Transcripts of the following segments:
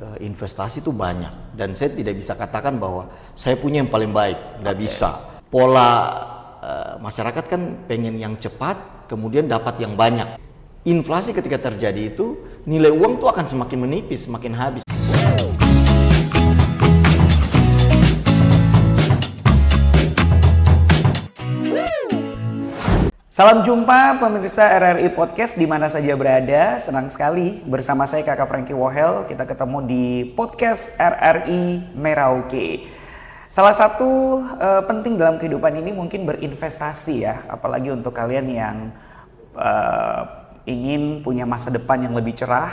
investasi itu banyak dan saya tidak bisa katakan bahwa saya punya yang paling baik, nggak bisa. Pola masyarakat kan pengen yang cepat, kemudian dapat yang banyak. Inflasi ketika terjadi itu nilai uang tuh akan semakin menipis, semakin habis. Salam jumpa pemirsa RRI Podcast di mana saja berada. Senang sekali bersama saya Kakak Frankie Wohel. Kita ketemu di podcast RRI Merauke. Salah satu penting dalam kehidupan ini mungkin berinvestasi ya. Apalagi untuk kalian yang ingin punya masa depan yang lebih cerah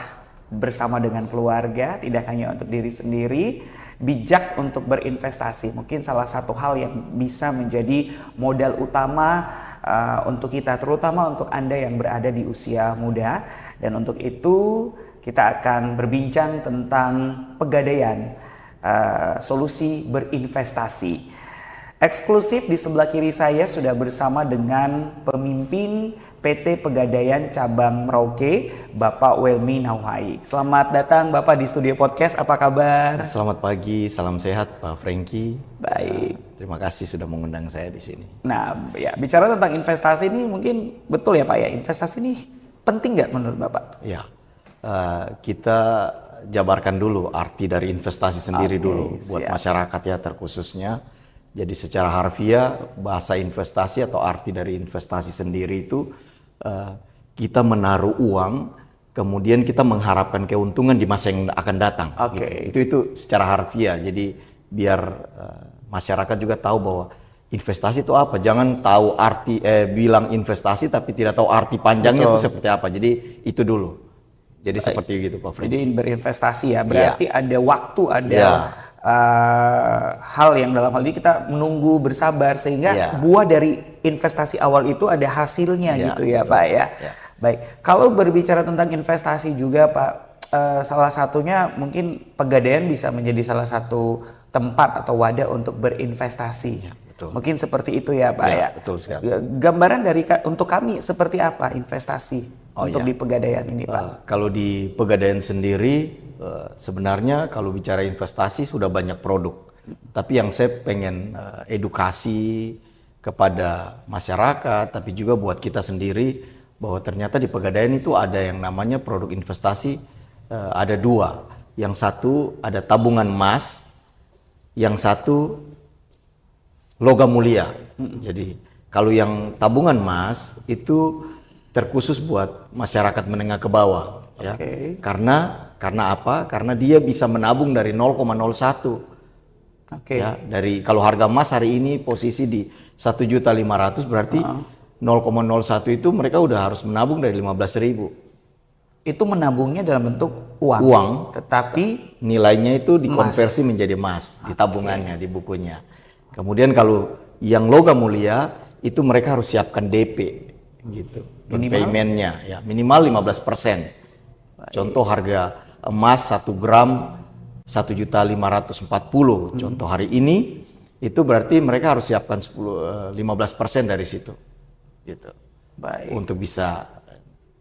bersama dengan keluarga, tidak hanya untuk diri sendiri. Bijak untuk berinvestasi mungkin salah satu hal yang bisa menjadi modal utama untuk kita, terutama untuk Anda yang berada di usia muda. Dan untuk itu kita akan berbincang tentang Pegadaian, solusi berinvestasi. Eksklusif di sebelah kiri saya sudah bersama dengan pemimpin PT Pegadaian Cabang Merauke, Bapak Welmi Nauhai. Selamat datang Bapak di studio podcast, apa kabar? Selamat pagi, salam sehat Pak Frankie. Baik. Terima kasih sudah mengundang saya di sini. Nah, ya bicara tentang investasi ini mungkin betul ya Pak ya, investasi ini penting nggak menurut Bapak? Ya, kita jabarkan dulu arti dari investasi sendiri dulu buat masyarakat ya terkhususnya. Jadi secara harfiah bahasa investasi atau arti dari investasi sendiri itu kita menaruh uang kemudian kita mengharapkan keuntungan di masa yang akan datang. Gitu. Itu secara harfiah. Jadi biar masyarakat juga tahu bahwa investasi itu apa. Jangan tahu arti bilang investasi tapi tidak tahu arti panjangnya itu seperti apa. Jadi itu dulu. Jadi seperti gitu Pak Fred. Jadi berinvestasi ya berarti ada waktu, ada hal yang dalam hal ini kita menunggu bersabar sehingga buah dari investasi awal itu ada hasilnya gitu ya betul. Pak ya. Baik, kalau berbicara tentang investasi juga Pak, salah satunya mungkin Pegadaian bisa menjadi salah satu tempat atau wadah untuk berinvestasi. Betul. Mungkin seperti itu ya Pak ya. Betul sekali. Gambaran dari untuk kami seperti apa investasi untuk di Pegadaian ini Pak? Kalau di Pegadaian sendiri sebenarnya kalau bicara investasi sudah banyak produk. Tapi yang saya pengen edukasi kepada masyarakat, tapi juga buat kita sendiri bahwa ternyata di Pegadaian itu ada yang namanya produk investasi ada dua. Yang satu ada tabungan emas, yang satu logam mulia. Jadi kalau yang tabungan emas itu terkhusus buat masyarakat menengah ke bawah ya. Karena apa? Karena dia bisa menabung dari 0,01. Ya, dari kalau harga emas hari ini posisi di 1.500.000 berarti 0,01 itu mereka udah harus menabung dari 15.000. Itu menabungnya dalam bentuk uang. Tetapi nilainya itu dikonversi menjadi emas di tabungannya, di bukunya. Kemudian kalau yang logam mulia itu mereka harus siapkan DP gitu. Paymentnya ya minimal 15%. Contoh harga emas 1 gram 1.540.000 contoh hari ini itu berarti mereka harus siapkan 15% dari situ gitu. Baik. Untuk bisa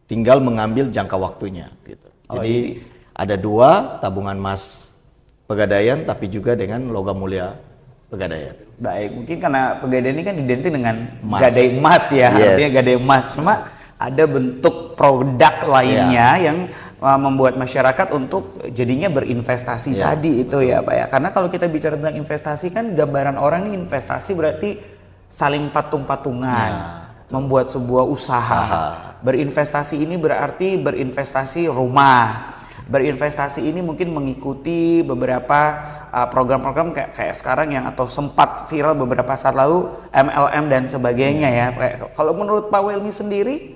tinggal mengambil jangka waktunya gitu. Jadi ada dua tabungan emas Pegadaian tapi juga dengan logam mulia Pegadaian. Baik, mungkin karena Pegadaian ini kan identik dengan gadai emas ya, artinya gadai emas. Cuma ada bentuk produk lainnya yang membuat masyarakat untuk jadinya berinvestasi tadi itu ya Pak ya. Karena kalau kita bicara tentang investasi kan gambaran orang nih investasi berarti saling patung-patungan, membuat sebuah usaha. Berinvestasi ini berarti berinvestasi rumah. Berinvestasi ini mungkin mengikuti beberapa program-program kayak sekarang yang atau sempat viral beberapa saat lalu MLM dan sebagainya ya. Kalau menurut Pak Welmi sendiri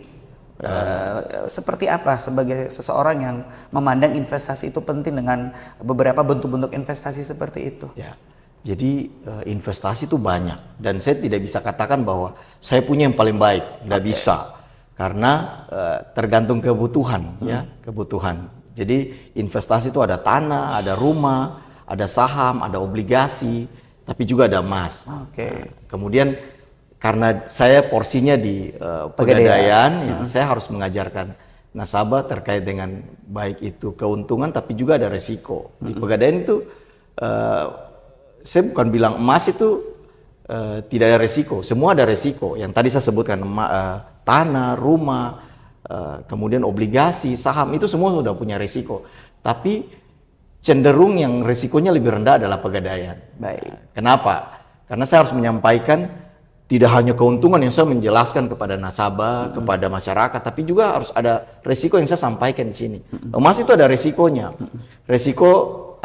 seperti apa sebagai seseorang yang memandang investasi itu penting dengan beberapa bentuk-bentuk investasi seperti itu? Ya. Jadi investasi itu banyak dan saya tidak bisa katakan bahwa saya punya yang paling baik, nggak bisa karena tergantung kebutuhan ya kebutuhan. Jadi investasi itu ada tanah, ada rumah, ada saham, ada obligasi, tapi juga ada emas. Kemudian karena saya porsinya di Pegadaian, ya, saya harus mengajarkan nasabah terkait dengan baik itu keuntungan tapi juga ada resiko. Di Pegadaian itu saya bukan bilang emas itu tidak ada resiko, semua ada resiko. Yang tadi saya sebutkan tanah, rumah, kemudian obligasi, saham itu semua sudah punya resiko. Tapi cenderung yang resikonya lebih rendah adalah Pegadaian. Baik. Kenapa? Karena saya harus menyampaikan tidak hanya keuntungan yang saya menjelaskan kepada nasabah, kepada masyarakat, tapi juga harus ada resiko yang saya sampaikan di sini. Emas itu ada resikonya. Resiko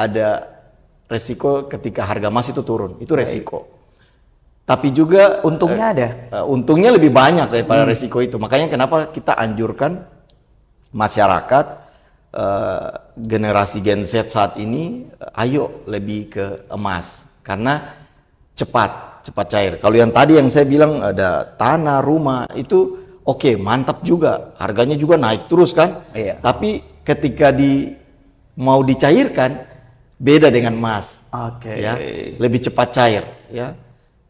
ketika harga emas itu turun, itu resiko. Tapi juga Untungnya ada. Untungnya lebih banyak daripada resiko itu. Makanya kenapa kita anjurkan masyarakat generasi Gen Z saat ini, ayo lebih ke emas karena cepat cair. Kalau yang tadi yang saya bilang ada tanah, rumah itu oke, mantap juga, harganya juga naik terus kan. Iya. Tapi ketika mau dicairkan beda dengan emas. Oke. Ya, lebih cepat cair ya.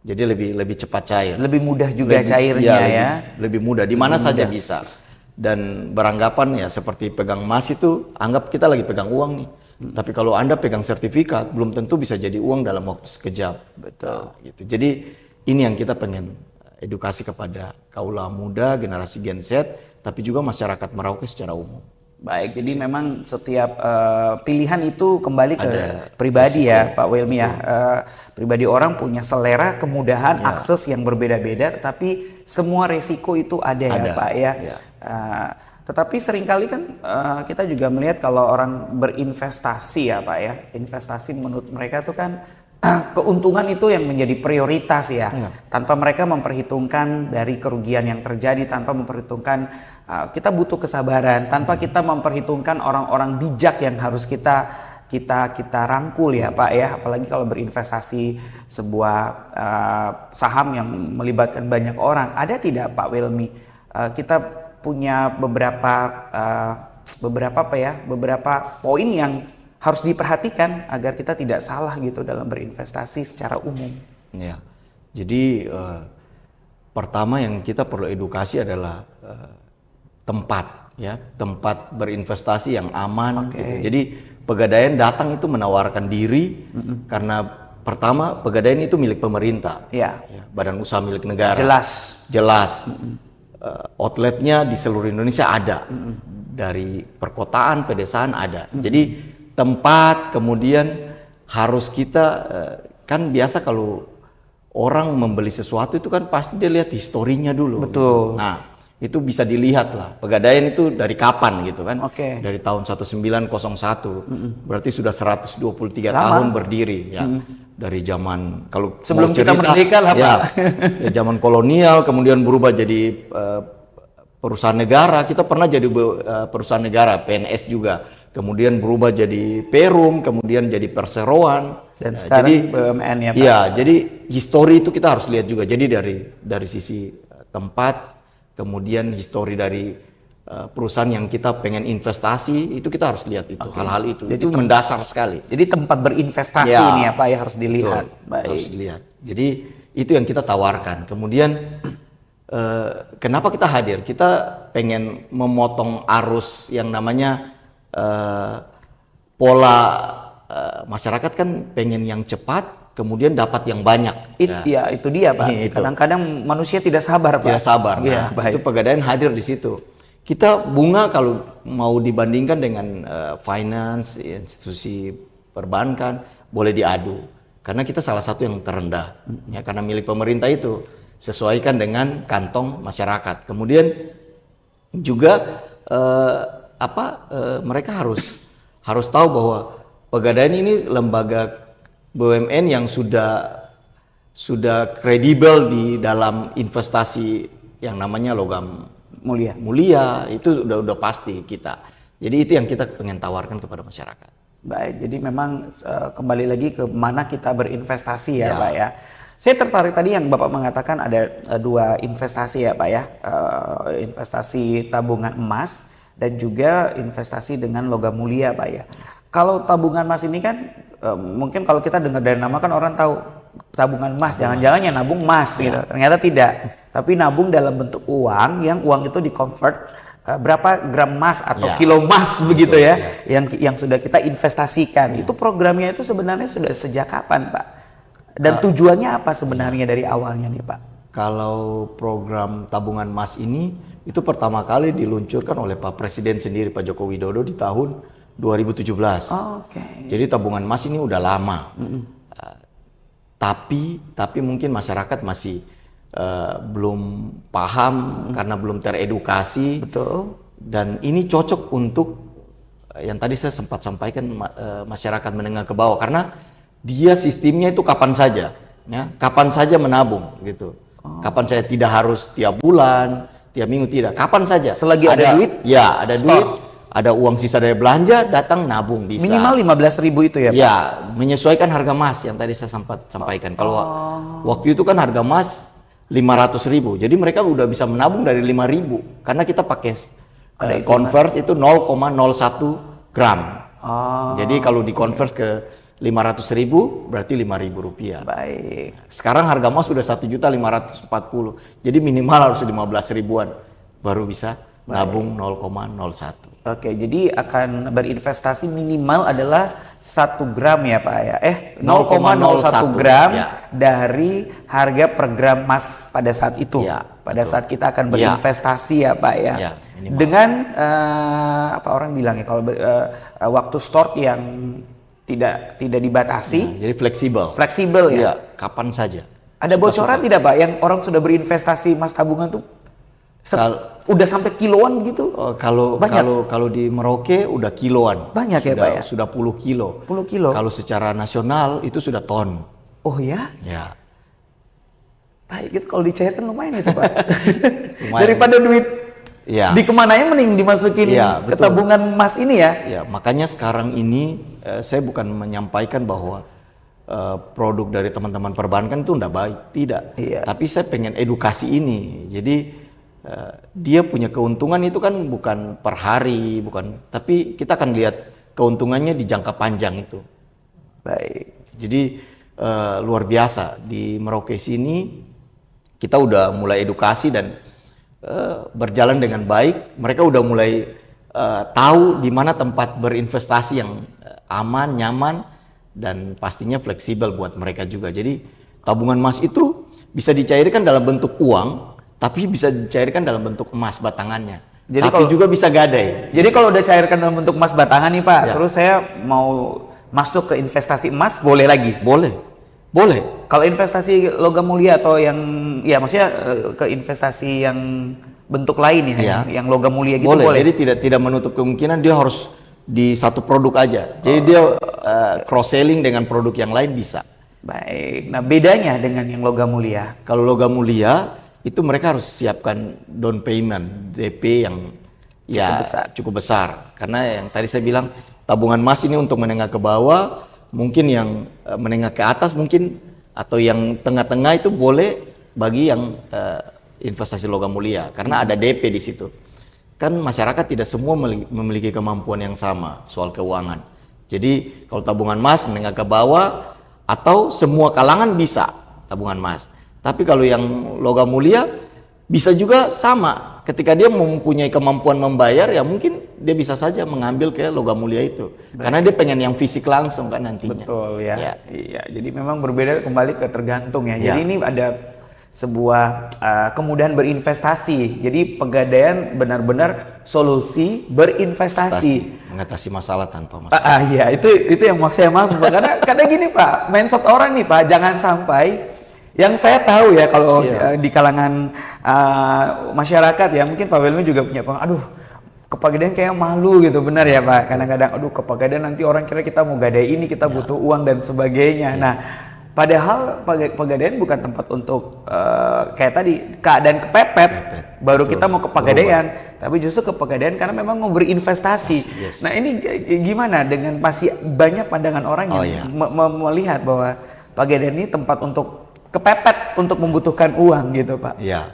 Jadi lebih cepat cair. Lebih mudah juga cairnya ya. Lebih mudah, di mana saja bisa. Dan beranggapan ya seperti pegang emas itu, anggap kita lagi pegang uang nih. Tapi kalau Anda pegang sertifikat, belum tentu bisa jadi uang dalam waktu sekejap. Betul. Gitu. Jadi ini yang kita pengen edukasi kepada kaula muda, generasi Gen Z, tapi juga masyarakat Merauke secara umum. Baik, jadi memang setiap pilihan itu kembali ke pribadi ya Pak Wilmy ya. Pribadi orang punya selera, kemudahan, akses yang berbeda-beda, tetapi semua resiko itu ada ya Pak ya. Tetapi seringkali kan kita juga melihat kalau orang berinvestasi ya Pak ya, investasi menurut mereka itu kan keuntungan itu yang menjadi prioritas ya, tanpa mereka memperhitungkan dari kerugian yang terjadi, tanpa memperhitungkan kita butuh kesabaran, tanpa kita memperhitungkan orang-orang bijak yang harus kita rangkul ya Pak ya, apalagi kalau berinvestasi sebuah saham yang melibatkan banyak orang. Ada tidak Pak Wilmy, kita punya beberapa poin yang harus diperhatikan agar kita tidak salah gitu dalam berinvestasi secara umum. Ya, jadi pertama yang kita perlu edukasi adalah tempat berinvestasi yang aman. Gitu. Jadi Pegadaian datang itu menawarkan diri karena pertama Pegadaian itu milik pemerintah, badan usaha milik negara. Jelas. Outletnya di seluruh Indonesia ada, dari perkotaan, pedesaan ada. Jadi tempat, kemudian harus kita kan biasa kalau orang membeli sesuatu itu kan pasti dia lihat historinya dulu. Betul. Gitu. Nah, itu bisa dilihat lah. Pegadaian itu dari kapan gitu kan? Dari tahun 1901. Berarti sudah 123 tahun berdiri ya. Dari zaman kalau sebelum kita merdeka lah Pak. Ya, zaman kolonial kemudian berubah jadi perusahaan negara. Kita pernah jadi perusahaan negara, PNS juga. Kemudian berubah jadi Perum, kemudian jadi Perseroan, dan sekarang jadi BUMN ya Pak. Iya, jadi histori itu kita harus lihat juga. Jadi dari sisi tempat, kemudian histori dari perusahaan yang kita pengen investasi, itu kita harus lihat itu, hal-hal itu. Jadi itu mendasar sekali. Jadi tempat berinvestasi ini ya Pak ya harus dilihat. Baik. Harus dilihat. Jadi itu yang kita tawarkan. Kemudian kenapa kita hadir? Kita pengen memotong arus yang namanya pola masyarakat kan pengen yang cepat, kemudian dapat yang banyak. Ya itu dia Pak. Kadang-kadang manusia tidak sabar Pak. Tidak sabar. Nah, itu Pegadaian hadir di situ. Kita bunga kalau mau dibandingkan dengan finance, institusi perbankan, boleh diadu. Karena kita salah satu yang terendah. Ya, karena milik pemerintah itu sesuaikan dengan kantong masyarakat. Kemudian juga mereka harus tahu bahwa Pegadaian ini lembaga BUMN yang sudah kredibel di dalam investasi yang namanya logam mulia itu udah pasti kita. Jadi itu yang kita pengen tawarkan kepada masyarakat. Baik, jadi memang kembali lagi ke mana kita berinvestasi ya Pak ya. Saya tertarik tadi yang Bapak mengatakan ada dua investasi ya Pak ya, investasi tabungan emas dan juga investasi dengan logam mulia Pak ya. Kalau tabungan emas ini kan mungkin kalau kita dengar dari nama kan orang tahu tabungan emas, jangan-jangan ya nabung emas gitu. Ternyata tidak, tapi nabung dalam bentuk uang yang uang itu di-convert berapa gram emas atau Ya. kilo emas begitu Betul, ya, yang sudah kita investasikan. Itu programnya itu sebenarnya sudah sejak kapan, Pak? Dan tujuannya apa sebenarnya dari awalnya nih, Pak? Kalau program tabungan emas ini itu pertama kali diluncurkan oleh Pak Presiden sendiri, Pak Joko Widodo, di tahun 2017. Oke. Jadi tabungan emas ini udah lama. Tapi mungkin masyarakat masih belum paham karena belum teredukasi. Betul. Dan ini cocok untuk yang tadi saya sempat sampaikan, masyarakat menengah ke bawah, karena dia sistemnya itu kapan saja, ya, kapan saja menabung gitu. Kapan saja, tidak harus tiap bulan, tiap minggu, tidak, kapan saja. Selagi ada duit, ya ada stop. duit, ada uang sisa dari belanja, datang nabung bisa. Minimal 15.000 itu ya, Pak? Ya, menyesuaikan harga emas yang tadi saya sempat sampaikan. Kalau waktu itu kan harga emas 500.000, jadi mereka udah bisa menabung dari 5.000 karena kita pakai converse itu 0,01 gram. Jadi kalau dikonvers ke 500.000 berarti 5.000 rupiah. Baik. Sekarang harga emas sudah 1.540.000, jadi minimal harus 15 ribuan baru bisa nabung 0,01. Oke, jadi akan berinvestasi minimal adalah 1 gram ya, Pak ya? 0,01 gram ya, dari harga per gram emas pada saat itu. Ya, pada betul. saat kita akan berinvestasi ya, Pak ya. Ya, minimal. Dengan apa orang bilang ya, kalau waktu store yang tidak dibatasi, Jadi fleksibel ya. Iya, kapan saja. Ada bocoran tidak, Pak, yang orang sudah berinvestasi emas tabungan tuh udah sampai kiloan begitu? Kalau Banyak. kalau di Merauke udah kiloan. Banyak ya, Pak ya? Sudah puluh kilo. 10 kilo. Kalau secara nasional itu sudah ton. Oh ya? Ya. Baik, itu kalau dicairkan lumayan itu, Pak. Lumayan. Daripada duit Ya. dikemanain, mending dimasukin Iya, ke betul. tabungan emas ini ya. Ya, makanya sekarang ini saya bukan menyampaikan bahwa produk dari teman-teman perbankan itu enggak baik, tidak. Iya. Tapi saya pengen edukasi ini. Jadi dia punya keuntungan itu kan bukan per hari, tapi kita akan lihat keuntungannya di jangka panjang itu. Baik. Jadi luar biasa di Merauke sini kita udah mulai edukasi dan berjalan dengan baik. Mereka udah mulai tahu di mana tempat berinvestasi yang aman, nyaman, dan pastinya fleksibel buat mereka juga. Jadi tabungan emas itu bisa dicairkan dalam bentuk uang, tapi bisa dicairkan dalam bentuk emas batangannya. Jadi tapi juga bisa gadai. Jadi kalau udah cairkan dalam bentuk emas batangan nih, Pak, Ya. terus saya mau masuk ke investasi emas, boleh lagi? Boleh. Kalau investasi logam mulia atau yang, ya maksudnya ke investasi yang bentuk lain ya, Ya. yang logam mulia gitu Boleh. boleh? Jadi tidak menutup kemungkinan dia harus di satu produk aja. Jadi dia cross selling dengan produk yang lain bisa. Baik. Nah, bedanya dengan yang logam mulia? Kalau logam mulia itu mereka harus siapkan down payment DP yang cukup besar. Karena yang tadi saya bilang tabungan emas ini untuk menengah ke bawah, mungkin yang menengah ke atas mungkin, atau yang tengah-tengah itu boleh bagi yang investasi logam mulia karena ada DP di situ. Kan masyarakat tidak semua memiliki kemampuan yang sama soal keuangan. Jadi kalau tabungan emas menengah ke bawah atau semua kalangan bisa tabungan emas. Tapi kalau yang logam mulia bisa juga sama. Ketika dia mempunyai kemampuan membayar, ya mungkin dia bisa saja mengambil ke logam mulia itu. Karena dia pengen yang fisik langsung kan nantinya. Betul ya. Ya. Iya, jadi memang berbeda kembali ke tergantung ya. Ya. Jadi ini ada sebuah kemudahan berinvestasi. Jadi Pegadaian benar-benar solusi berinvestasi. Mengatasi masalah tanpa masalah. Iya, itu yang saya maksud, Pak. Karena gini, Pak, mindset orang nih, Pak, jangan sampai yang saya tahu ya kalau di kalangan masyarakat ya, mungkin Pak Wilmi juga punya aduh, ke Pegadaian kayak malu gitu, benar ya, Pak? Kadang-kadang aduh, ke Pegadaian nanti orang kira kita mau gadai ini, kita butuh uang dan sebagainya. Nah, padahal Pegadaian bukan tempat untuk kayak tadi keadaan kepepet baru Betul. kita mau ke Pegadaian, tapi justru ke Pegadaian karena memang mau berinvestasi. Yes. Nah, ini gimana dengan masih banyak pandangan orang yang melihat bahwa Pegadaian ini tempat untuk kepepet untuk membutuhkan uang gitu, Pak? Ya,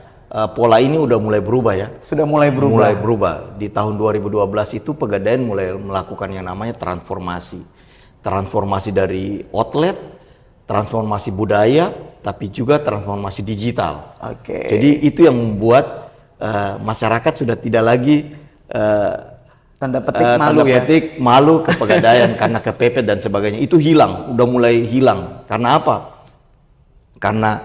pola ini udah mulai berubah ya. Sudah mulai berubah. Mulai berubah. Di tahun 2012 itu Pegadaian mulai melakukan yang namanya transformasi. Transformasi dari outlet, transformasi budaya, tapi juga transformasi digital. Oke. Jadi itu yang membuat masyarakat sudah tidak lagi tanda petik malu ya. Malu ke Pegadaian karena kepepet dan sebagainya. Itu hilang, udah mulai hilang. Karena apa? Karena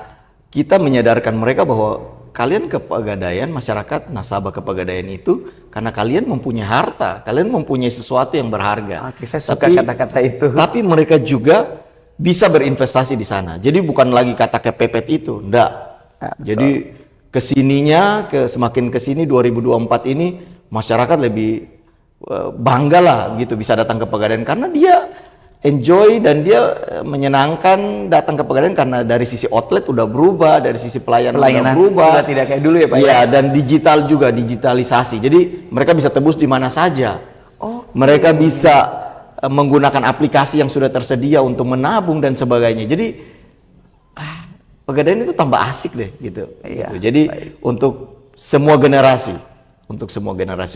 kita menyadarkan mereka bahwa kalian ke Pegadaian, masyarakat nasabah ke Pegadaian itu karena kalian mempunyai harta, kalian mempunyai sesuatu yang berharga. Oke, saya suka kata-kata itu. Tapi mereka juga bisa berinvestasi di sana. Jadi bukan lagi kata kepepet itu, enggak. Ya, jadi kesininya, semakin kesini 2024 ini masyarakat lebih bangga lah gitu bisa datang ke Pegadaian karena dia enjoy dan dia menyenangkan datang ke Pegadaian karena dari sisi outlet udah berubah, dari sisi pelayanan udah berubah. Sudah tidak kayak dulu ya Pak? Ya, dan digital juga, digitalisasi. Jadi mereka bisa tebus di mana saja. Mereka bisa menggunakan aplikasi yang sudah tersedia untuk menabung dan sebagainya. Jadi Pegadaian itu tambah asik deh gitu. Iya, gitu. Jadi untuk semua generasi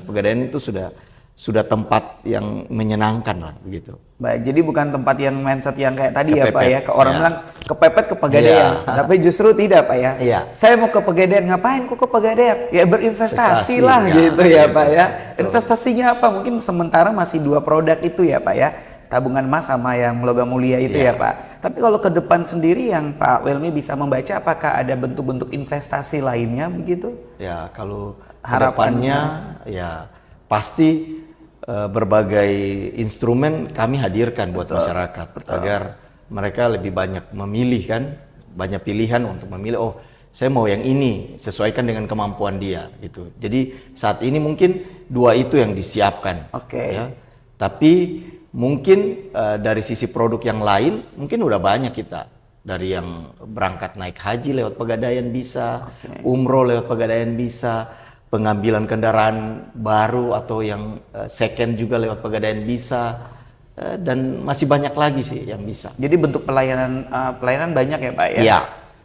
Pegadaian itu sudah tempat yang menyenangkan lah begitu. Baik, jadi bukan tempat yang mindset yang kayak tadi Kepepet, ya Pak ya, ke orang ya. bilang kepepet ke Pegadaian, tapi justru tidak Pak ya. Iya. Saya mau ke Pegadaian, ngapain kok ke Pegadaian? Ya berinvestasi lah ya, gitu ya gitu. Pak ya. Investasinya apa? Mungkin sementara masih 2 produk itu ya Pak ya, tabungan emas sama yang logam mulia itu ya Pak. Tapi kalau ke depan sendiri yang Pak Welmi bisa membaca, apakah ada bentuk-bentuk investasi lainnya begitu? Ya, kalau Harapannya ya pasti berbagai instrumen kami hadirkan buat masyarakat agar mereka lebih banyak memilih kan, banyak pilihan untuk memilih. Oh, saya mau yang ini, sesuaikan dengan kemampuan dia gitu. Jadi saat ini mungkin 2 itu yang disiapkan. Oke. Ya. Tapi mungkin dari sisi produk yang lain mungkin udah banyak kita. Dari yang berangkat naik haji lewat Pegadaian bisa, umroh lewat Pegadaian bisa, pengambilan kendaraan baru atau yang second juga lewat Pegadaian bisa, dan masih banyak lagi sih yang bisa. Jadi bentuk pelayanan banyak ya Pak ya? Iya,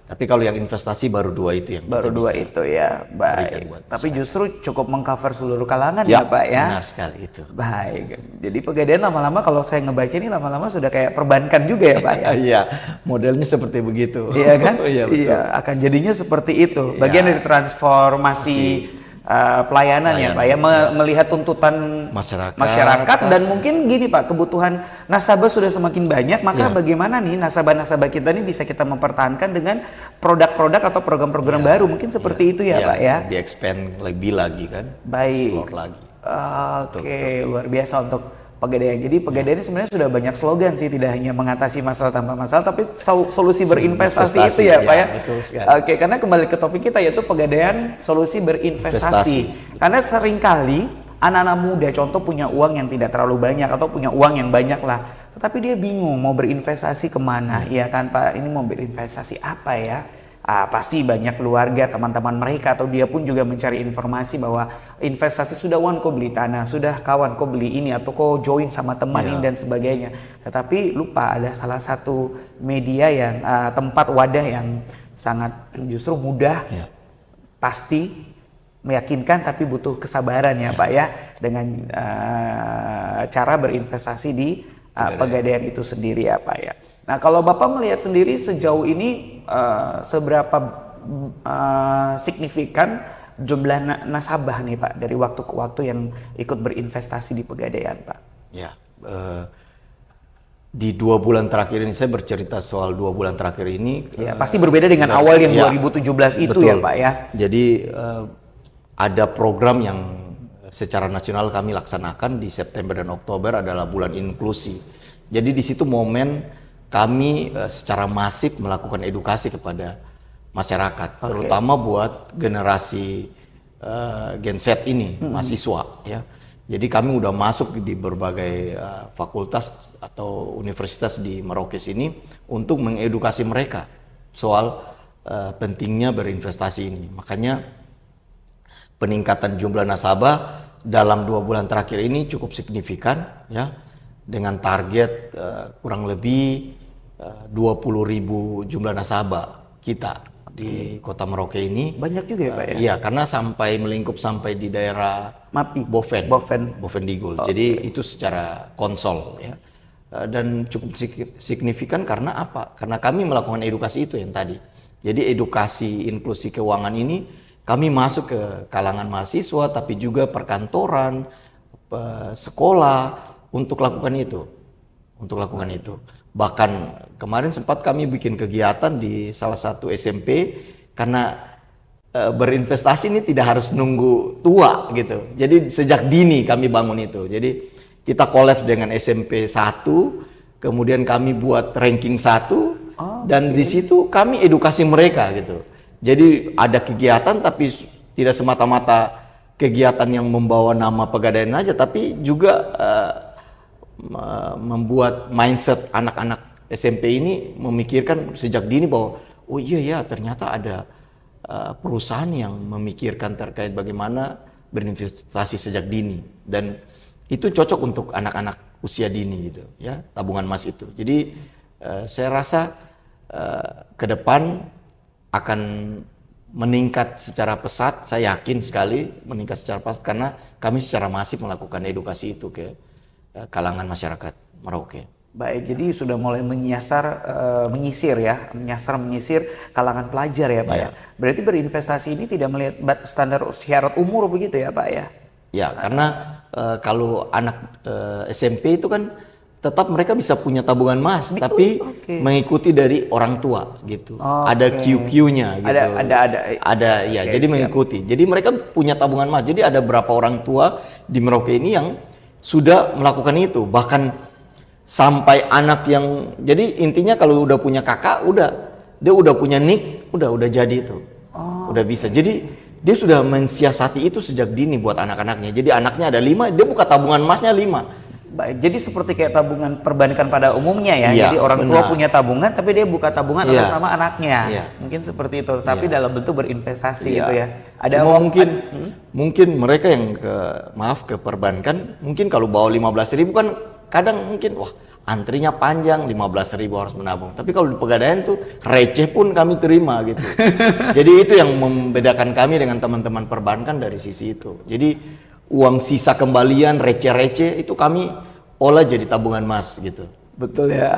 tapi kalau yang investasi baru 2 itu yang Baru 2 itu ya, baik. Tapi justru cukup mengcover seluruh kalangan ya Pak ya? Benar sekali itu. Baik, jadi Pegadaian lama-lama kalau saya ngebaca ini lama-lama sudah kayak perbankan juga ya Pak ya? Iya, modelnya seperti begitu. Iya kan? Iya, betul. Iya, akan jadinya seperti itu. Bagian dari transformasi pelayanan ya Pak ya, melihat tuntutan masyarakat dan mungkin gini Pak, kebutuhan nasabah sudah semakin banyak, maka bagaimana nih nasabah-nasabah kita ini bisa kita mempertahankan dengan produk-produk atau program-program baru, mungkin seperti itu ya Pak ya? Di-expand lebih lagi kan, baik. explore lagi. Oke, luar biasa untuk Pegadaian. Jadi Pegadaian ini sebenarnya sudah banyak slogan sih, tidak hanya mengatasi masalah tanpa masalah, tapi solusi berinvestasi itu ya Pak ya. Betul sekali. Oke, karena kembali ke topik kita yaitu Pegadaian solusi berinvestasi. Karena seringkali anak-anak muda contoh punya uang yang tidak terlalu banyak atau punya uang yang banyak lah, tetapi dia bingung mau berinvestasi kemana, ya kan Pak? Ini mau berinvestasi apa ya? Pasti banyak keluarga, teman-teman mereka atau dia pun juga mencari informasi bahwa investasi sudah kok beli tanah, sudah kawan kok beli ini atau kok join sama teman ini dan sebagainya. Tetapi lupa ada salah satu media yang tempat wadah yang sangat justru mudah, pasti meyakinkan tapi butuh kesabaran ya Pak ya dengan cara berinvestasi di Pegadaian itu sendiri ya Pak ya. Nah kalau Bapak melihat sendiri sejauh ini seberapa signifikan jumlah nasabah nih Pak dari waktu ke waktu yang ikut berinvestasi di Pegadaian Pak? Ya, di 2 bulan terakhir ini saya bercerita soal 2 bulan terakhir ini. Ya, pasti berbeda dengan awal yang 2017 itu betul. ya Pak ya. Jadi ada program yang secara nasional kami laksanakan di September dan Oktober adalah bulan inklusi. Jadi di situ momen kami secara masif melakukan edukasi kepada masyarakat, terutama buat generasi Gen Z ini, mahasiswa ya. Jadi kami udah masuk di berbagai fakultas atau universitas di Merauke ini untuk mengedukasi mereka soal pentingnya berinvestasi ini. Makanya peningkatan jumlah nasabah dalam 2 bulan terakhir ini cukup signifikan ya, dengan target kurang lebih 20.000 jumlah nasabah kita di Kota Merauke ini. Banyak juga ya Pak ya? Iya, karena sampai melingkup sampai di daerah Mapi, Boven Digul. Jadi itu secara konsol ya. Dan cukup signifikan karena apa? Karena kami melakukan edukasi itu yang tadi. Jadi edukasi inklusi keuangan ini kami masuk ke kalangan mahasiswa, tapi juga perkantoran, sekolah untuk lakukan itu. Bahkan kemarin sempat kami bikin kegiatan di salah satu SMP, karena berinvestasi ini tidak harus nunggu tua gitu. Jadi sejak dini kami bangun itu. Jadi kita collab dengan SMP 1, kemudian kami buat ranking 1, dan di situ kami edukasi mereka gitu. Jadi ada kegiatan, tapi tidak semata-mata kegiatan yang membawa nama Pegadaian aja, tapi juga membuat mindset anak-anak SMP ini memikirkan sejak dini bahwa oh iya ya, ternyata ada perusahaan yang memikirkan terkait bagaimana berinvestasi sejak dini, dan itu cocok untuk anak-anak usia dini gitu ya, tabungan emas itu. Jadi saya rasa ke depan akan meningkat secara pesat, saya yakin sekali meningkat secara pesat, karena kami secara masif melakukan edukasi itu ke kalangan masyarakat Merauke. Baik, jadi sudah mulai menyasar, menyisir kalangan pelajar ya Pak ya. Berarti berinvestasi ini tidak melihat standar syarat umur begitu ya Pak ya? Ya, karena kalau anak SMP itu kan tetap mereka bisa punya tabungan emas, tapi mengikuti dari orang tua gitu. Ada QQ-nya gitu. Ada ya, jadi siap. Mengikuti. Jadi mereka punya tabungan emas. Jadi ada berapa orang tua di Merauke ini yang sudah melakukan itu. Bahkan sampai anak yang, jadi intinya kalau udah punya kakak, dia udah punya nik, udah jadi itu. Udah bisa. Jadi dia sudah mensiasati itu sejak dini buat anak-anaknya. Jadi anaknya ada 5, dia buka tabungan emasnya 5. Baik, jadi seperti kayak tabungan perbankan pada umumnya ya. Jadi orang tua punya tabungan, tapi dia buka tabungan atas sama anaknya. Mungkin seperti itu, tapi dalam bentuk berinvestasi gitu ya. Ada mungkin mereka yang ke perbankan, mungkin kalau bawa 15.000 kan kadang mungkin wah antrinya panjang, 15.000 harus menabung. Tapi kalau di Pegadaian tuh receh pun kami terima gitu. Jadi itu yang membedakan kami dengan teman-teman perbankan dari sisi itu. Jadi uang sisa kembalian receh-receh itu kami olah jadi tabungan emas gitu. Betul ya.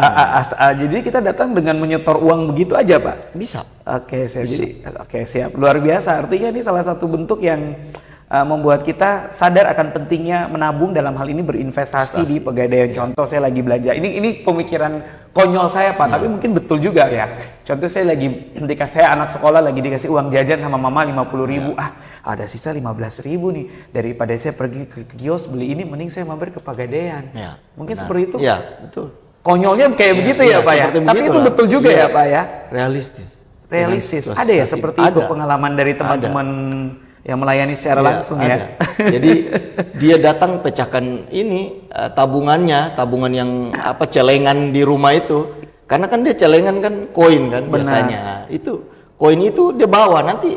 Jadi kita datang dengan menyetor uang begitu aja Pak? Bisa. Oke, siap. Jadi siap. Luar biasa. Artinya ini salah satu bentuk yang membuat kita sadar akan pentingnya menabung, dalam hal ini berinvestasi di Pegadaian. Contoh saya lagi belanja. Ini pemikiran konyol saya Pak, tapi mungkin betul juga ya. Contoh saya lagi ketika saya anak sekolah lagi dikasih uang jajan sama mama 50.000. Ada sisa 15.000 nih. Daripada saya pergi ke kios beli ini, mending saya mampir ke Pegadaian. Mungkin seperti itu. Iya, betul. Konyolnya kayak begitu ya Pak ya. Tapi itu betul juga ya Pak ya. Realistis. Ada ya seperti itu pengalaman dari teman-teman yang melayani secara langsung ya. Jadi dia datang pecahkan ini tabungan yang celengan di rumah itu. Karena kan dia celengan kan koin kan biasanya. Itu koin itu dia bawa, nanti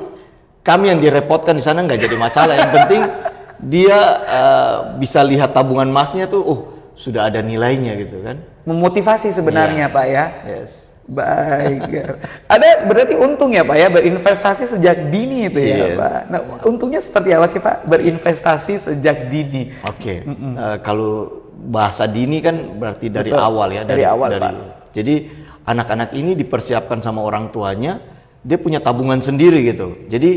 kami yang direpotkan di sana nggak jadi masalah. Yang penting dia bisa lihat tabungan emasnya tuh, sudah ada nilainya gitu kan. Memotivasi sebenarnya Pak ya. Baik. Ada berarti untung ya Pak ya berinvestasi sejak dini itu ya Pak. Nah, untungnya seperti apa sih Pak berinvestasi sejak dini? Kalau bahasa dini kan berarti dari awal ya. Dari awal Pak. Jadi anak-anak ini dipersiapkan sama orang tuanya, dia punya tabungan sendiri gitu. Jadi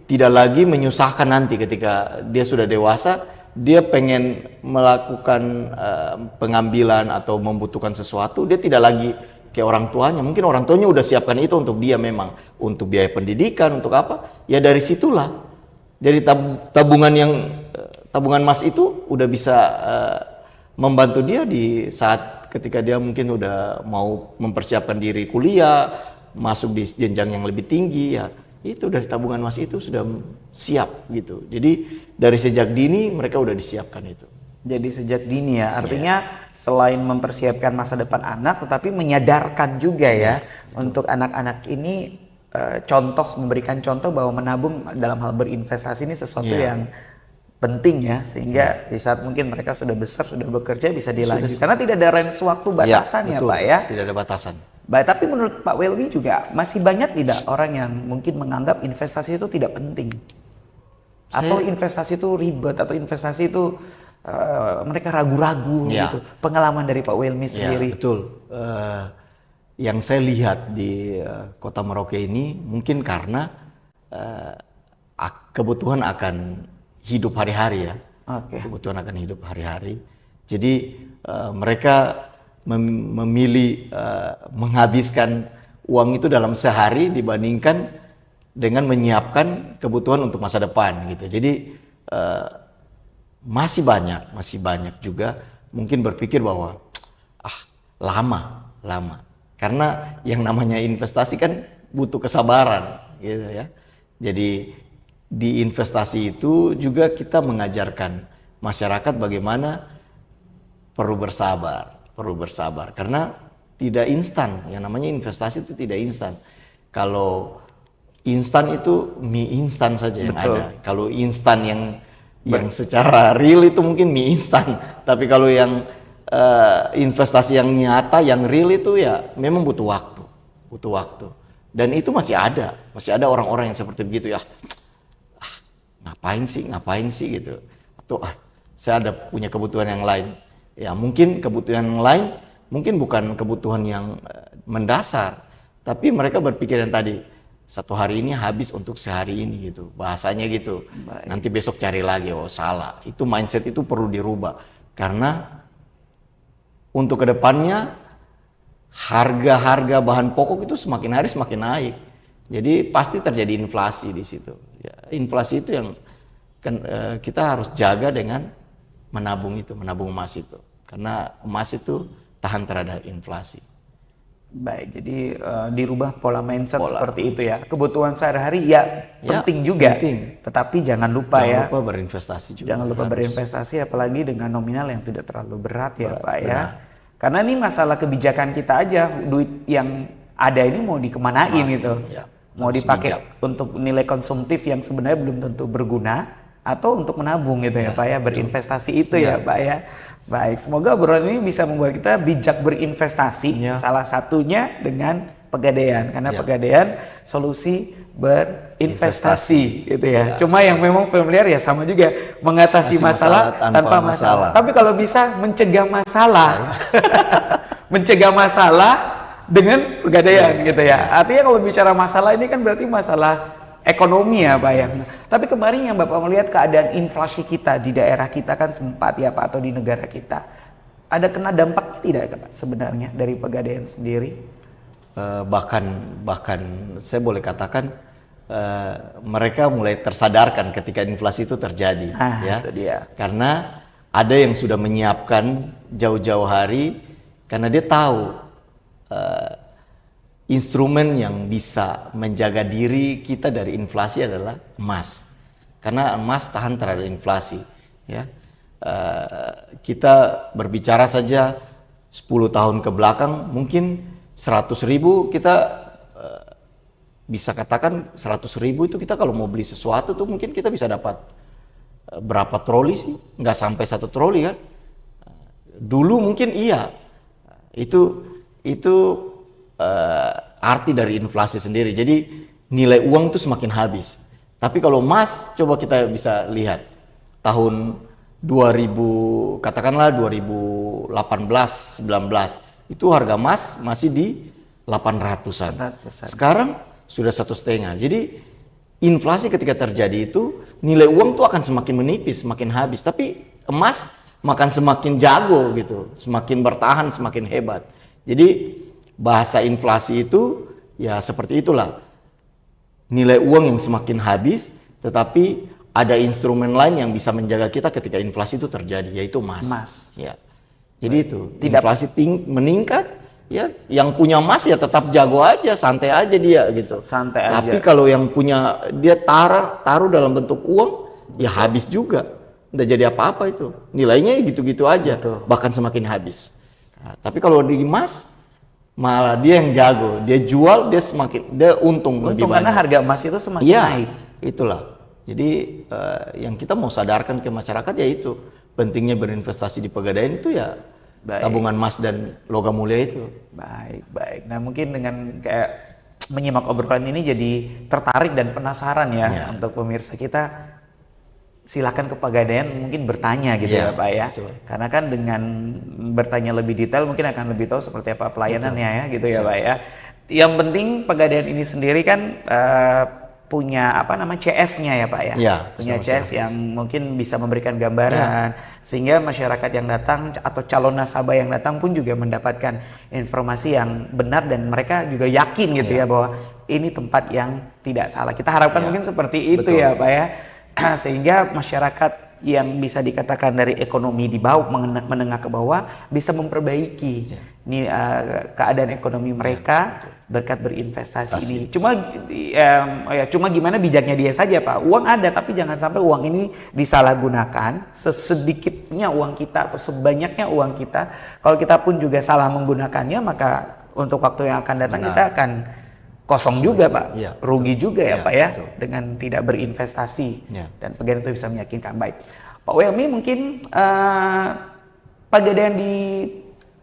tidak lagi menyusahkan nanti ketika dia sudah dewasa, dia pengen melakukan pengambilan atau membutuhkan sesuatu, dia tidak lagi kayak orang tuanya. Mungkin orang tuanya udah siapkan itu untuk dia, memang untuk biaya pendidikan, untuk apa ya, dari situlah jadi tabungan emas itu udah bisa membantu dia di saat ketika dia mungkin udah mau mempersiapkan diri kuliah, masuk di jenjang yang lebih tinggi ya, itu dari tabungan emas itu sudah siap gitu. Jadi dari sejak dini mereka udah disiapkan itu. Jadi sejak dini ya, artinya selain mempersiapkan masa depan anak, tetapi menyadarkan juga ya untuk anak-anak ini memberikan contoh bahwa menabung dalam hal berinvestasi ini sesuatu yang penting ya, sehingga di saat mungkin mereka sudah besar, sudah bekerja bisa dilanjut. Karena tidak ada range waktu batasan ya Pak ya. Tidak ada batasan. Baik, tapi menurut Pak Welmi juga masih banyak tidak orang yang mungkin menganggap investasi itu tidak penting, atau investasi itu ribet, atau investasi itu mereka ragu-ragu gitu. Pengalaman dari Pak Welmi sendiri. Betul. Yang saya lihat di Kota Merauke ini mungkin karena kebutuhan akan hidup hari-hari ya. Oke. Kebutuhan akan hidup hari-hari. Jadi mereka memilih menghabiskan uang itu dalam sehari dibandingkan dengan menyiapkan kebutuhan untuk masa depan gitu. Jadi masih banyak juga mungkin berpikir bahwa lama. Karena yang namanya investasi kan butuh kesabaran gitu ya. Jadi di investasi itu juga kita mengajarkan masyarakat bagaimana perlu bersabar karena tidak instan. Yang namanya investasi itu tidak instan. Kalau instan itu mie instan saja yang ada. Kalau instan yang secara real itu mungkin mie instan. Tapi kalau yang investasi yang nyata, yang real itu ya memang butuh waktu. Dan itu masih ada orang-orang yang seperti begitu ya. Ngapain sih gitu. Atau saya punya kebutuhan yang lain. Ya mungkin kebutuhan yang lain mungkin bukan kebutuhan yang mendasar, tapi mereka berpikir yang tadi, satu hari ini habis untuk sehari ini gitu, bahasanya gitu. Baik. Nanti besok cari lagi, salah. Itu mindset itu perlu dirubah karena untuk kedepannya harga-harga bahan pokok itu semakin hari semakin naik. Jadi pasti terjadi inflasi di situ. Ya, inflasi itu yang kita harus jaga dengan menabung emas itu. Karena emas itu tahan terhadap inflasi. Baik, jadi dirubah pola mindset seperti itu ya. Kebutuhan sehari-hari penting juga. Penting. Tetapi jangan lupa berinvestasi juga. Jangan lupa berinvestasi apalagi dengan nominal yang tidak terlalu berat ya Pak ya. Karena ini masalah kebijakan kita aja, duit yang ada ini mau dikemanain gitu. Ya, mau dipakai untuk nilai konsumtif yang sebenarnya belum tentu berguna atau untuk menabung gitu ya Pak ya, berinvestasi itu ya Pak ya. Baik, semoga obrolan ini bisa membuat kita bijak berinvestasi, salah satunya dengan Pegadaian, karena Pegadaian solusi berinvestasi gitu ya. Cuma yang memang familiar ya sama juga mengatasi masalah tanpa masalah. Tapi kalau bisa mencegah masalah, mencegah masalah dengan Pegadaian gitu ya. Artinya kalau bicara masalah ini kan berarti masalah ekonomi ya Pak ya. Tapi kemarin yang Bapak melihat keadaan inflasi kita di daerah kita kan sempat ya Pak, atau di negara kita. Ada kena dampaknya tidak Pak sebenarnya dari Pegadaian sendiri? Bahkan saya boleh katakan mereka mulai tersadarkan ketika inflasi itu terjadi. Itu dia. Karena ada yang sudah menyiapkan jauh-jauh hari karena dia tahu instrumen yang bisa menjaga diri kita dari inflasi adalah emas. Karena emas tahan terhadap inflasi. Ya. Kita berbicara saja 10 tahun ke belakang, mungkin 100.000 kita bisa katakan 100.000 itu kita kalau mau beli sesuatu tuh mungkin kita bisa dapat berapa troli sih? Nggak sampai 1 troli kan? Dulu mungkin iya. Itu arti dari inflasi sendiri. Jadi nilai uang itu semakin habis. Tapi kalau emas, coba kita bisa lihat tahun 2000, katakanlah 2018, 19, itu harga emas masih di 800-an. Sekarang sudah 1,5. Jadi inflasi ketika terjadi itu nilai uang tuh akan semakin menipis, semakin habis. Tapi emas makan semakin jago gitu, semakin bertahan, semakin hebat. Jadi bahasa inflasi itu ya seperti itulah. Nilai uang yang semakin habis, tetapi ada instrumen lain yang bisa menjaga kita ketika inflasi itu terjadi, yaitu emas. Ya. Jadi itu inflasi meningkat, ya yang punya emas ya tetap jago aja, santai aja dia gitu. Santai aja. Tapi kalau yang punya dia taruh dalam bentuk uang, ya habis juga. Nggak jadi apa-apa itu. Nilainya gitu-gitu aja, bahkan semakin habis. Nah, tapi kalau di emas malah dia yang jago, dia jual dia untung lebih banyak. Karena harga emas itu semakin naik. Itulah. Jadi yang kita mau sadarkan ke masyarakat yaitu pentingnya berinvestasi di Pegadaian itu ya tabungan emas dan logam mulia itu. Baik. Nah mungkin dengan kayak menyimak obrolan ini jadi tertarik dan penasaran ya untuk pemirsa kita. Silakan ke Pegadaian mungkin bertanya gitu ya Pak ya. Betul. Karena kan dengan bertanya lebih detail mungkin akan lebih tahu seperti apa pelayanannya ya gitu ya Pak ya. Yang penting Pegadaian ini sendiri kan punya apa namanya CS-nya ya Pak ya, Ya, punya sama-sama. CS yang mungkin bisa memberikan gambaran sehingga masyarakat yang datang atau calon nasabah yang datang pun juga mendapatkan informasi yang benar dan mereka juga yakin gitu ya bahwa ini tempat yang tidak salah. Kita harapkan mungkin seperti itu betul. ya Pak ya, sehingga masyarakat yang bisa dikatakan dari ekonomi di bawah menengah ke bawah bisa memperbaiki nih keadaan ekonomi mereka berkat berinvestasi ini. Cuma gimana bijaknya dia saja Pak. Uang ada tapi jangan sampai uang ini disalahgunakan. Sesedikitnya uang kita atau sebanyaknya uang kita, kalau kita pun juga salah menggunakannya, maka untuk waktu yang akan datang kita akan kosong juga Pak, rugi juga ya Pak ya, betul. Dengan tidak berinvestasi dan Pegadaian itu bisa meyakinkan. Baik, Pak Welmy mungkin Pegadaian di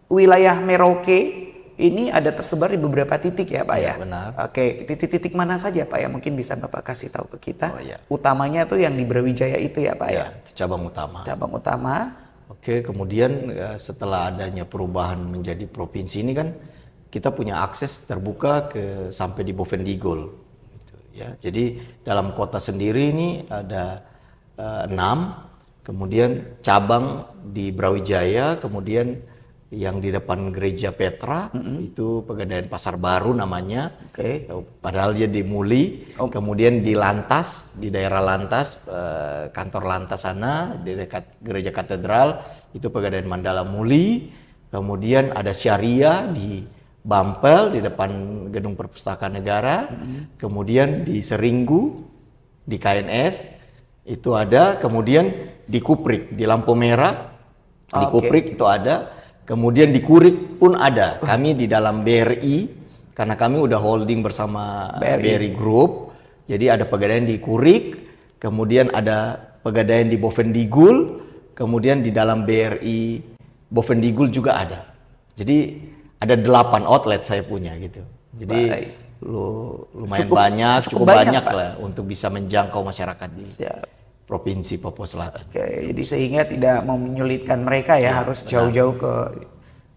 wilayah Merauke ini ada tersebar di beberapa titik ya Pak ya. Benar. Oke, titik-titik mana saja Pak ya, mungkin bisa Bapak kasih tahu ke kita. Utamanya tuh yang di Brawijaya itu ya Pak ya. Itu cabang utama. Cabang utama. Oke, kemudian setelah adanya perubahan menjadi provinsi ini kan kita punya akses terbuka sampai di Bovendigul. Gitu, ya. Jadi dalam kota sendiri ini ada 6, kemudian cabang di Brawijaya, kemudian yang di depan Gereja Petra, itu Pegadaian Pasar Baru namanya. Padahal dia di Muli, kemudian di Lantas, di daerah Lantas, kantor Lantas sana, di dekat Gereja Katedral, itu Pegadaian Mandala Muli, kemudian ada Syariah di Bampel di depan Gedung Perpustakaan Negara, kemudian di Seringgu, di KNS, itu ada, kemudian di Kuprik, di lampu merah, di Kuprik itu ada, kemudian di Kurik pun ada. Kami di dalam BRI, karena kami udah holding bersama BRI Group, jadi ada Pegadaian di Kurik, kemudian ada Pegadaian di Bovendigul, kemudian di dalam BRI Bovendigul juga ada. Jadi ada 8 outlet saya punya gitu. Jadi lumayan cukup banyak lah untuk bisa menjangkau masyarakat di Provinsi Papua Selatan. Jadi sehingga tidak mau menyulitkan mereka harus jauh-jauh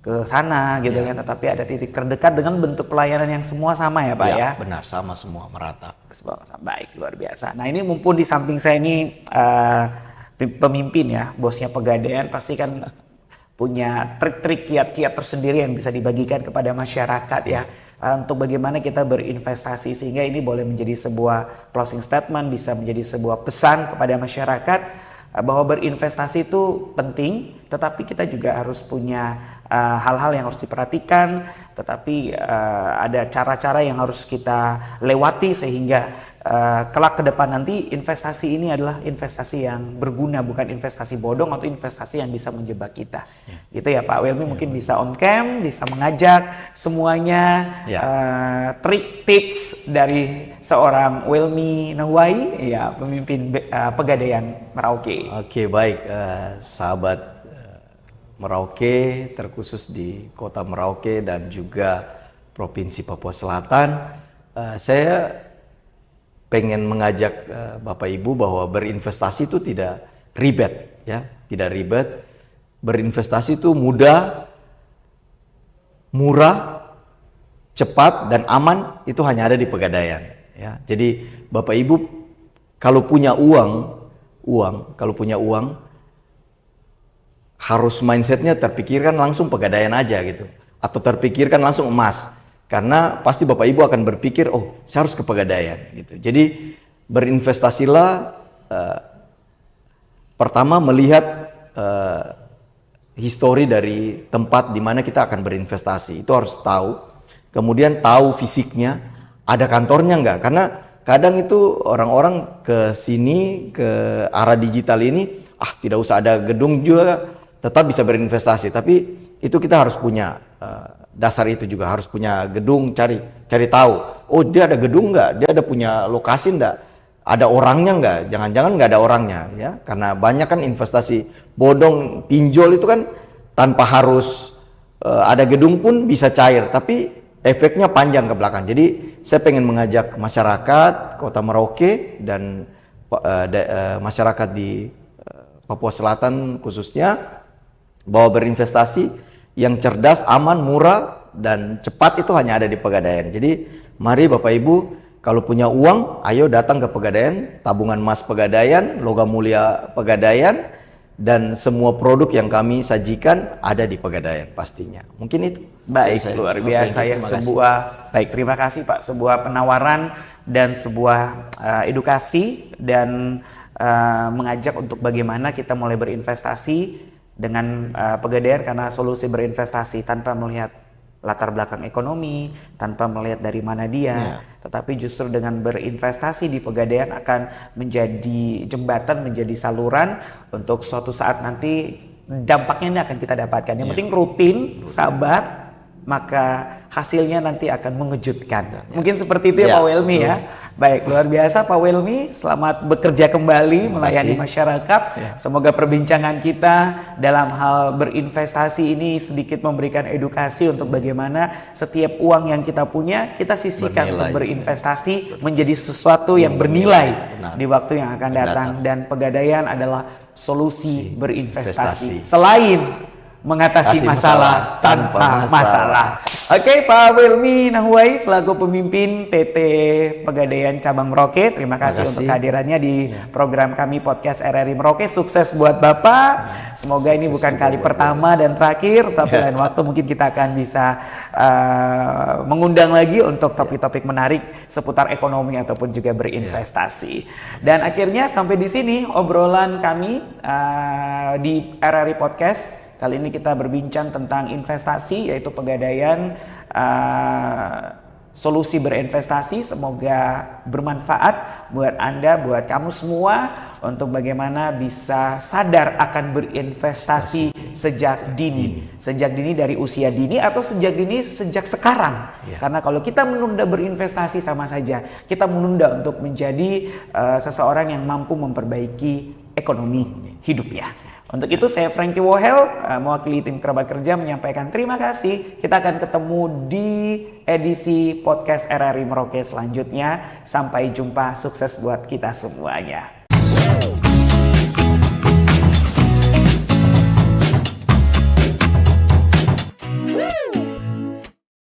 ke sana gitu kan, tetapi ada titik terdekat dengan bentuk pelayanan yang semua sama ya Pak ya. Benar, sama semua merata. Baik, luar biasa. Nah ini mumpun di samping saya ini pemimpin ya, bosnya Pegadaian, pasti kan punya trik-trik, kiat-kiat tersendiri yang bisa dibagikan kepada masyarakat ya, untuk bagaimana kita berinvestasi, sehingga ini boleh menjadi sebuah closing statement, bisa menjadi sebuah pesan kepada masyarakat bahwa berinvestasi itu penting, tetapi kita juga harus punya hal-hal yang harus diperhatikan, tetapi ada cara-cara yang harus kita lewati sehingga kelak ke depan nanti investasi ini adalah investasi yang berguna, bukan investasi bodong atau investasi yang bisa menjebak kita. Gitu ya Pak Welmy, mungkin bisa on cam, bisa mengajak semuanya trik tips dari seorang Welmy Nahwai, ya pemimpin Pegadaian Merauke. Oke, baik sahabat Merauke, terkhusus di kota Merauke dan juga Provinsi Papua Selatan, saya pengen mengajak Bapak Ibu bahwa berinvestasi itu tidak ribet ya, tidak ribet. Berinvestasi itu mudah, murah, cepat dan aman, itu hanya ada di Pegadaian ya. Jadi Bapak Ibu kalau punya uang harus mindsetnya terpikirkan langsung Pegadaian aja gitu, atau terpikirkan langsung emas. Karena pasti Bapak Ibu akan berpikir, oh saya harus ke Pegadaian gitu. Jadi berinvestasilah, pertama melihat histori dari tempat di mana kita akan berinvestasi, itu harus tahu. Kemudian tahu fisiknya, ada kantornya nggak? Karena kadang itu orang-orang ke sini, ke arah digital ini, tidak usah ada gedung juga tetap bisa berinvestasi. Tapi itu kita harus punya dasar, itu juga harus punya gedung, cari tahu, oh dia ada gedung nggak, dia ada punya lokasi nggak, ada orangnya nggak, jangan-jangan nggak ada orangnya ya, karena banyak kan investasi bodong, pinjol itu kan tanpa harus ada gedung pun bisa cair, tapi efeknya panjang ke belakang. Jadi saya pengen mengajak masyarakat Kota Merauke dan masyarakat di Papua Selatan khususnya, bahwa berinvestasi yang cerdas, aman, murah, dan cepat itu hanya ada di Pegadaian. Jadi mari Bapak Ibu, Kalau punya uang, ayo datang ke Pegadaian, tabungan emas Pegadaian, logam mulia Pegadaian, dan semua produk yang kami sajikan ada di Pegadaian pastinya. Mungkin itu. Baik, luar biasa ya, terima kasih Pak, sebuah penawaran dan sebuah edukasi dan mengajak untuk bagaimana kita mulai berinvestasi dengan Pegadaian, karena solusi berinvestasi tanpa melihat latar belakang ekonomi, tanpa melihat dari mana dia, tetapi justru dengan berinvestasi di Pegadaian akan menjadi jembatan, menjadi saluran untuk suatu saat nanti dampaknya ini akan kita dapatkan. Yang penting rutin, sabar, maka hasilnya nanti akan mengejutkan. Mungkin seperti itu ya Pak Welmi ya. Baik, luar biasa Pak Welmi, selamat bekerja kembali melayani masyarakat. Semoga perbincangan kita dalam hal berinvestasi ini sedikit memberikan edukasi untuk bagaimana setiap uang yang kita punya kita sisihkan untuk berinvestasi menjadi sesuatu yang bernilai di waktu yang akan datang. Dan Pegadaian adalah solusi berinvestasi selain mengatasi masalah tanpa masalah. Oke, Pak Welmi Nahuai selaku pemimpin PT Pegadaian Cabang Merauke, terima kasih untuk kehadirannya di program kami podcast RRI Merauke. Sukses buat Bapak. Semoga ini bukan kali pertama dan terakhir, tapi lain waktu mungkin kita akan bisa mengundang lagi untuk topik-topik menarik seputar ekonomi ataupun juga berinvestasi. Dan akhirnya sampai di sini obrolan kami di RRI Podcast. Kali ini kita berbincang tentang investasi, yaitu Pegadaian, solusi berinvestasi. Semoga bermanfaat buat Anda, buat kamu semua, untuk bagaimana bisa sadar akan berinvestasi sejak dini. Sejak dini dari usia dini atau sejak dini sejak sekarang. Karena kalau kita menunda berinvestasi sama saja kita menunda untuk menjadi seseorang yang mampu memperbaiki ekonomi hidupnya. Untuk itu saya Frankie Wohel, mewakili tim kerabat kerja menyampaikan terima kasih. Kita akan ketemu di edisi podcast RRI Merauke selanjutnya. Sampai jumpa, sukses buat kita semuanya.